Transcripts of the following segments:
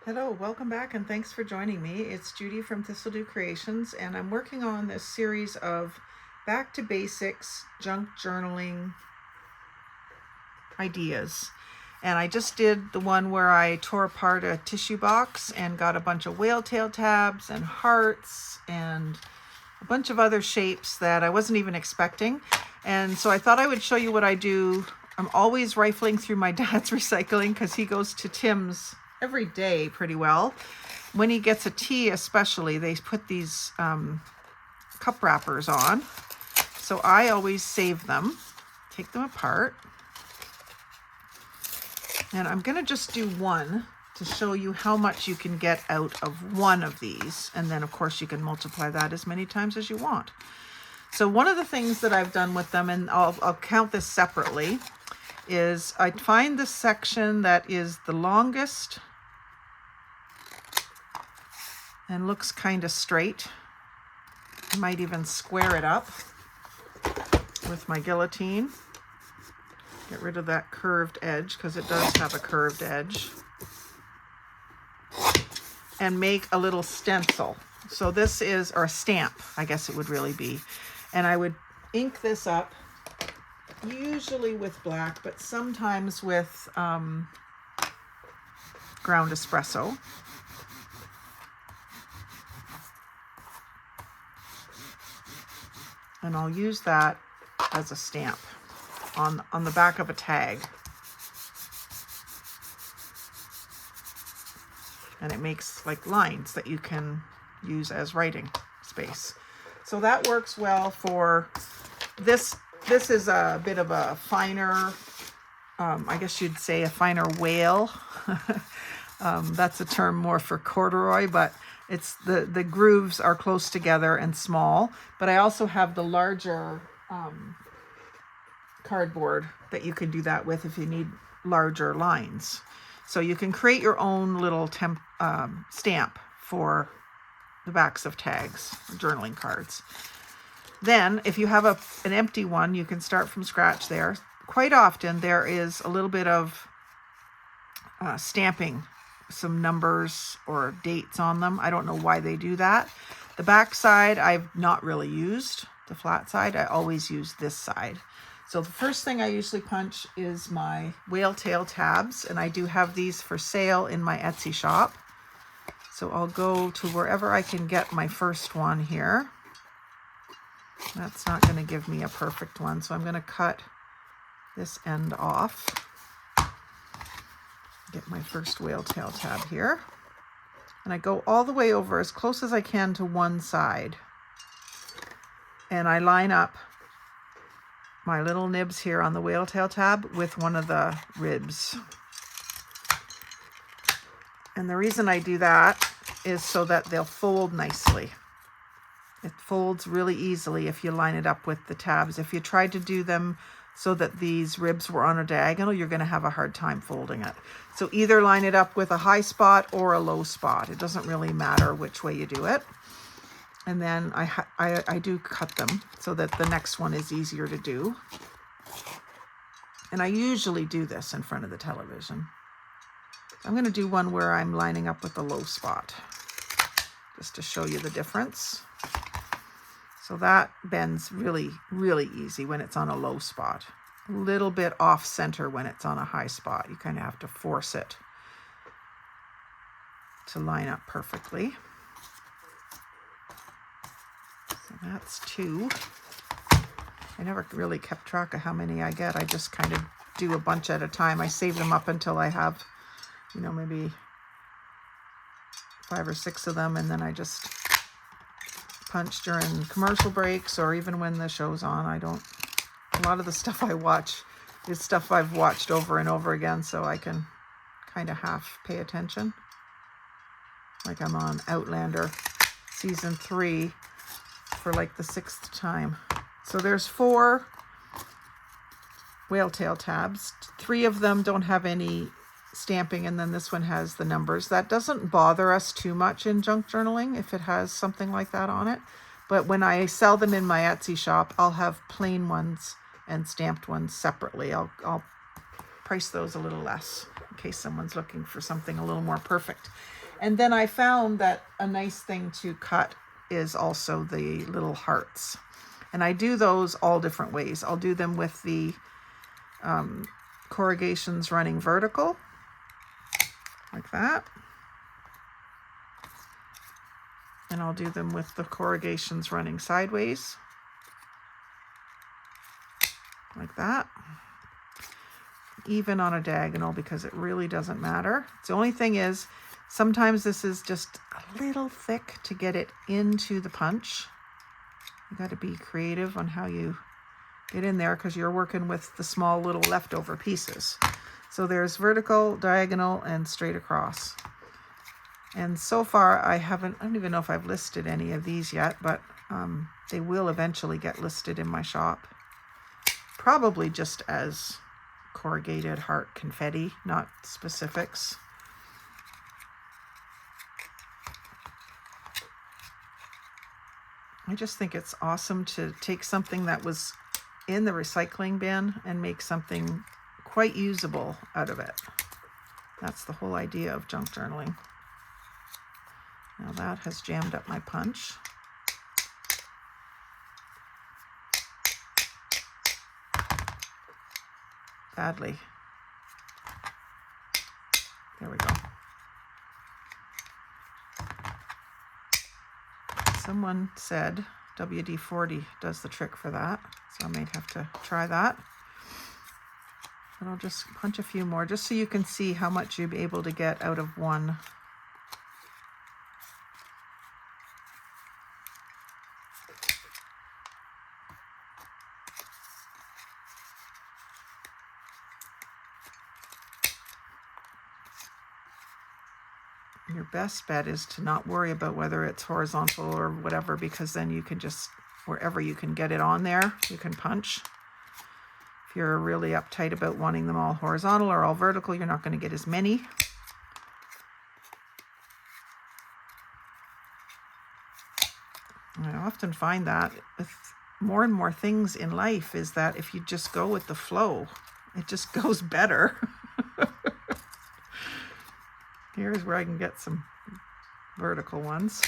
Hello, welcome back and thanks for joining me. It's Judy from Thistledew Creations, and I'm working on this series of back to basics junk journaling ideas. And I just did the one where I tore apart a tissue box and got a bunch of whale tail tabs and hearts and a bunch of other shapes that I wasn't even expecting. And so I thought I would show you what I do. I'm always rifling through my dad's recycling because he goes to Tim's every day pretty well. When he gets a tea especially, they put these cup wrappers on. So I always save them, take them apart. And I'm going to just do one to show you how much you can get out of one of these. And then of course you can multiply that as many times as you want. So one of the things that I've done with them, and I'll count this separately, is I find the section that is the longest and looks kind of straight. I might even square it up with my guillotine. Get rid of that curved edge because it does have a curved edge. And make a little stencil. So this is, or a stamp, I guess it would really be. And I would ink this up, usually with black, but sometimes with ground espresso. And I'll use that as a stamp on the back of a tag. And it makes like lines that you can use as writing space. So that works well for this. This is a bit of a finer, I guess you'd say a finer whale. That's a term more for corduroy, but it's the grooves are close together and small. But I also have the larger cardboard that you can do that with if you need larger lines. So you can create your own little stamp for the backs of tags, journaling cards. Then if you have an empty one, you can start from scratch there. Quite often there is a little bit of stamping, some numbers or dates on them. I don't know why they do that. The back side I've not really used. The flat side, I always use this side. So the first thing I usually punch is my whale tail tabs, and I do have these for sale in my Etsy shop. So I'll go to wherever I can get my first one here. That's not going to give me a perfect one, so I'm going to cut this end off. Get my first whale tail tab here. And I go all the way over as close as I can to one side. And I line up my little nibs here on the whale tail tab with one of the ribs. And the reason I do that is so that they'll fold nicely. It folds really easily if you line it up with the tabs. If you tried to do them so that these ribs were on a diagonal, you're going to have a hard time folding it. So either line it up with a high spot or a low spot. It doesn't really matter which way you do it. And then I do cut them so that the next one is easier to do. And I usually do this in front of the television. I'm going to do one where I'm lining up with the low spot, just to show you the difference. So that bends really, really easy when it's on a low spot. A little bit off center when it's on a high spot. You kind of have to force it to line up perfectly. So that's two. I never really kept track of how many I get. I just kind of do a bunch at a time. I save them up until I have, you know, maybe 5 or 6 of them, and then I just punch during commercial breaks or even when the show's on. A lot of the stuff I watch is stuff I've watched over and over again, so I can kind of half pay attention. Like I'm on Outlander season 3 for like the 6th time. So there's 4 whale tail tabs. 3 of them don't have any stamping, and then this one has the numbers. That doesn't bother us too much in junk journaling if it has something like that on it. But when I sell them in my Etsy shop, I'll have plain ones and stamped ones separately. I'll price those a little less. in case someone's looking for something a little more perfect. And then I found that a nice thing to cut is also the little hearts. And I do those all different ways. I'll do them with the corrugations running vertical, like that. And I'll do them with the corrugations running sideways, like that. Even on a diagonal, because it really doesn't matter. The only thing is, sometimes this is just a little thick to get it into the punch. You got to be creative on how you get in there, because you're working with the small little leftover pieces. So there's vertical, diagonal, and straight across. And so far I don't even know if I've listed any of these yet, but they will eventually get listed in my shop. Probably just as corrugated heart confetti, not specifics. I just think it's awesome to take something that was in the recycling bin and make something quite usable out of it. That's the whole idea of junk journaling. Now that has jammed up my punch. Badly. There we go. Someone said WD-40 does the trick for that, so I might have to try that. But I'll just punch a few more just so you can see how much you'll be able to get out of one. Your best bet is to not worry about whether it's horizontal or whatever, because then you can just, wherever you can get it on there, you can punch. If you're really uptight about wanting them all horizontal or all vertical, you're not going to get as many. I often find that with more and more things in life is that if you just go with the flow, it just goes better. Here's where I can get some vertical ones.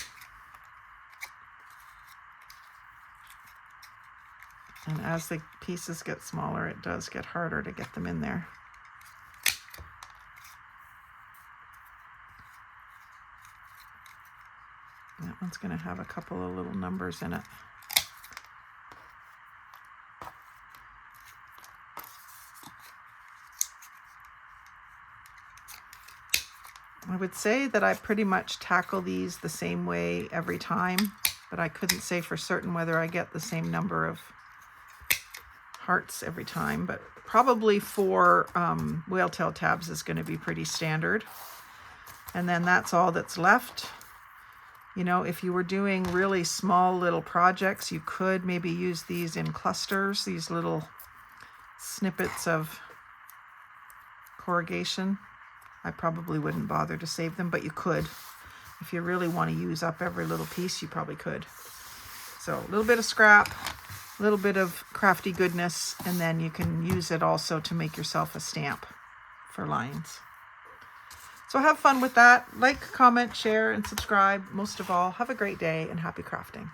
And as the pieces get smaller, it does get harder to get them in there. That one's going to have a couple of little numbers in it. I would say that I pretty much tackle these the same way every time, but I couldn't say for certain whether I get the same number of hearts every time, but probably 4 whale tail tabs is going to be pretty standard. And then that's all that's left. You know, if you were doing really small little projects, you could maybe use these in clusters, these little snippets of corrugation. I probably wouldn't bother to save them, but you could. If you really want to use up every little piece, you probably could. So a little bit of scrap, a little bit of crafty goodness, and then you can use it also to make yourself a stamp for lines. So have fun with that. Like, comment, share, and subscribe. Most of all, have a great day and happy crafting.